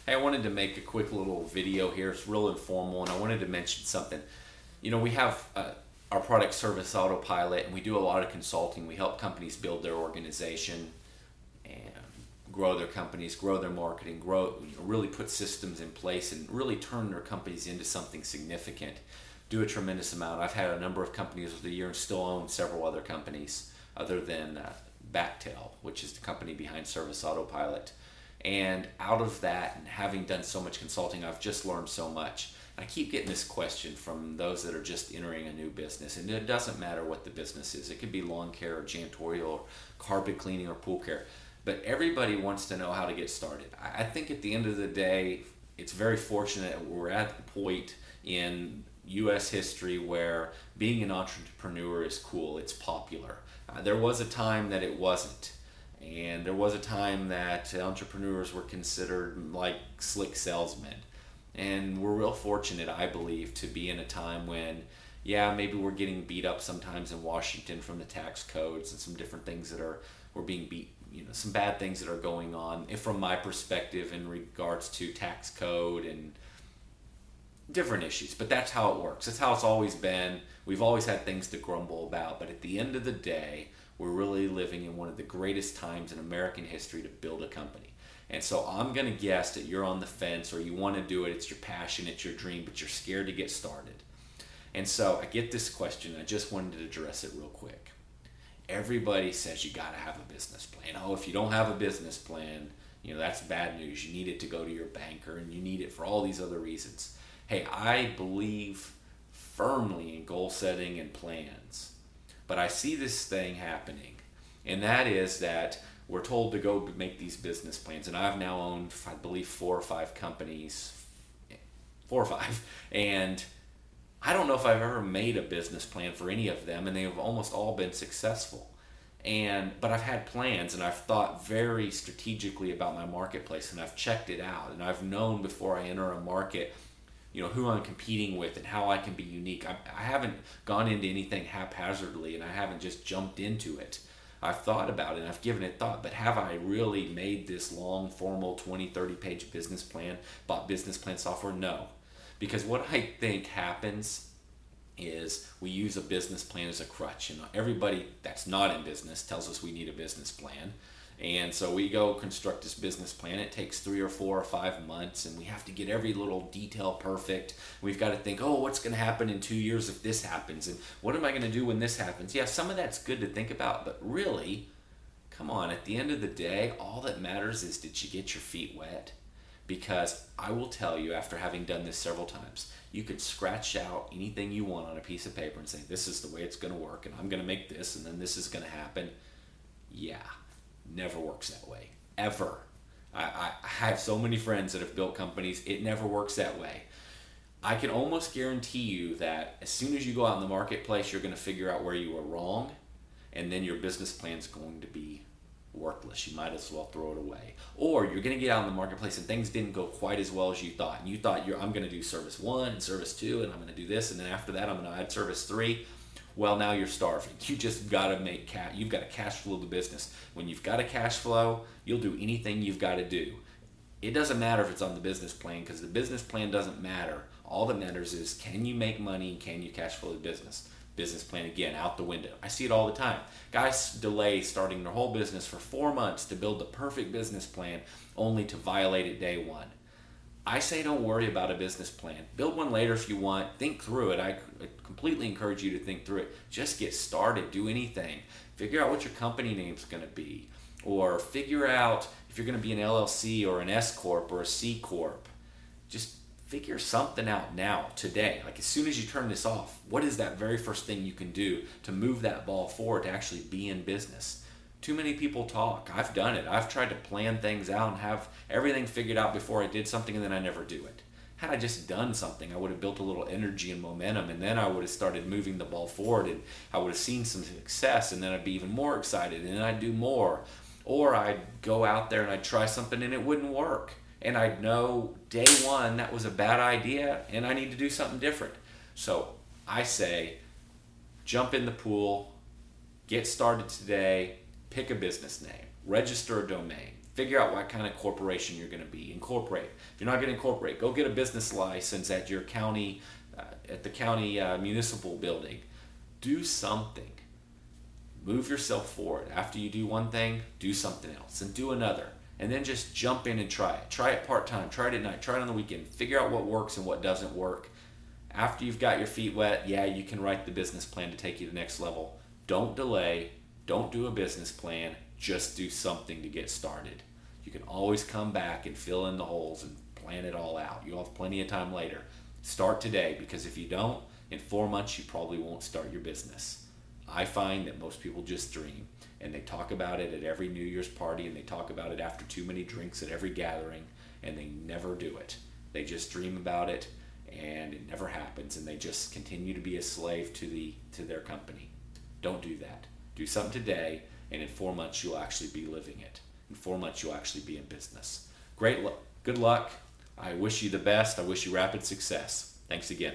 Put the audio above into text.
Hey, I wanted to make a quick little video here. It's real informal, and I wanted to mention something. We have our product Service Autopilot, and we do a lot of consulting. We help companies build their organization and grow their companies, grow their marketing, really put systems in place and really turn their companies into something significant. Do a tremendous amount. I've had a number of companies over the year and still own several other companies other than Backtail, which is the company behind Service Autopilot. And out of that, and having done so much consulting, I've just learned so much. I keep getting this question from those that are just entering a new business, and it doesn't matter what the business is. It could be lawn care or janitorial or carpet cleaning or pool care, but everybody wants to know how to get started. I think at the end of the day, it's very fortunate that we're at the point in U.S. history where being an entrepreneur is cool, it's popular. There was a time that it wasn't. And there was a time that entrepreneurs were considered like slick salesmen. And we're real fortunate, I believe, to be in a time when, yeah, maybe we're getting beat up sometimes in Washington from the tax codes and some different things that we're being beat, some bad things that are going on, from my perspective in regards to tax code and different issues. But that's how it works. That's how it's always been. We've always had things to grumble about. But at the end of the day, we're really living in one of the greatest times in American history to build a company. And so I'm going to guess that you're on the fence, or you want to do it, it's your passion, it's your dream, but you're scared to get started. And so I get this question, and I just wanted to address it real quick. Everybody says you got to have a business plan. Oh, if you don't have a business plan, that's bad news. You need it to go to your banker, and you need it for all these other reasons. Hey, I believe firmly in goal setting and plans. But I see this thing happening, and that is that we're told to go make these business plans. And I've now owned, I believe, 4 or 5 companies, 4 or 5, and I don't know if I've ever made a business plan for any of them, and they've almost all been successful. But I've had plans, and I've thought very strategically about my marketplace, and I've checked it out, and I've known before I enter a market who I'm competing with and how I can be unique. I haven't gone into anything haphazardly, and I haven't just jumped into it. I've thought about it and I've given it thought, but have I really made this long, formal 20, 30-page business plan, bought business plan software? No. Because what I think happens is we use a business plan as a crutch. And everybody that's not in business tells us we need a business plan. And so we go construct this business plan. It takes 3 or 4 or 5 months, and we have to get every little detail perfect. We've got to think, oh, what's going to happen in 2 years if this happens? And what am I going to do when this happens? Yeah, some of that's good to think about, but really, come on, at the end of the day, all that matters is, did you get your feet wet? Because I will tell you, after having done this several times, you could scratch out anything you want on a piece of paper and say, this is the way it's going to work, and I'm going to make this, and then this is going to happen. Yeah. Never works that way, ever. I have so many friends that have built companies. It never works that way. I can almost guarantee you that as soon as you go out in the marketplace, you're going to figure out where you were wrong, and then your business plan is going to be worthless. You might as well throw it away. Or you're going to get out in the marketplace and things didn't go quite as well as you thought. And you thought, I'm going to do service 1 and service 2, and I'm going to do this, and then after that I'm going to add service 3. Well, now you're starving. You just got to make cash. You've got to cash flow the business. When you've got a cash flow, you'll do anything you've got to do. It doesn't matter if it's on the business plan, because the business plan doesn't matter. All that matters is, can you make money and can you cash flow the business? Business plan, again, out the window. I see it all the time. Guys delay starting their whole business for 4 months to build the perfect business plan only to violate it day 1. I say don't worry about a business plan. Build one later if you want. Think through it. I completely encourage you to think through it. Just get started. Do anything. Figure out what your company name's going to be. Or figure out if you're going to be an LLC or an S Corp or a C Corp. Just figure something out now, today. Like as soon as you turn this off, what is that very first thing you can do to move that ball forward to actually be in business? Too many people talk. I've done it. I've tried to plan things out and have everything figured out before I did something, and then I never do it. Had I just done something, I would have built a little energy and momentum, and then I would have started moving the ball forward, and I would have seen some success, and then I'd be even more excited, and then I'd do more. Or I'd go out there and I'd try something and it wouldn't work. And I'd know day 1 that was a bad idea and I need to do something different. So I say, jump in the pool, get started today, pick a business name, register a domain, Figure out what kind of corporation you're going to be. Incorporate. If you're not going to incorporate, go get a business license at your county, at the county municipal building. Do something. Move yourself forward. After you do one thing, do something else and do another. And then just jump in and try it. Try it part-time. Try it at night. Try it on the weekend. Figure out what works and what doesn't work. After you've got your feet wet, yeah, you can write the business plan to take you to the next level. Don't delay. Don't do a business plan. Just do something to get started. You can always come back and fill in the holes and plan it all out. You'll have plenty of time later. Start today, because if you don't, in 4 months, you probably won't start your business. I find that most people just dream, and they talk about it at every New Year's party, and they talk about it after too many drinks at every gathering, and they never do it. They just dream about it, and it never happens, and they just continue to be a slave to their company. Don't do that. Do something today, and in 4 months, you'll actually be living it. In 4 months, you'll actually be in business. Good luck. I wish you the best. I wish you rapid success. Thanks again.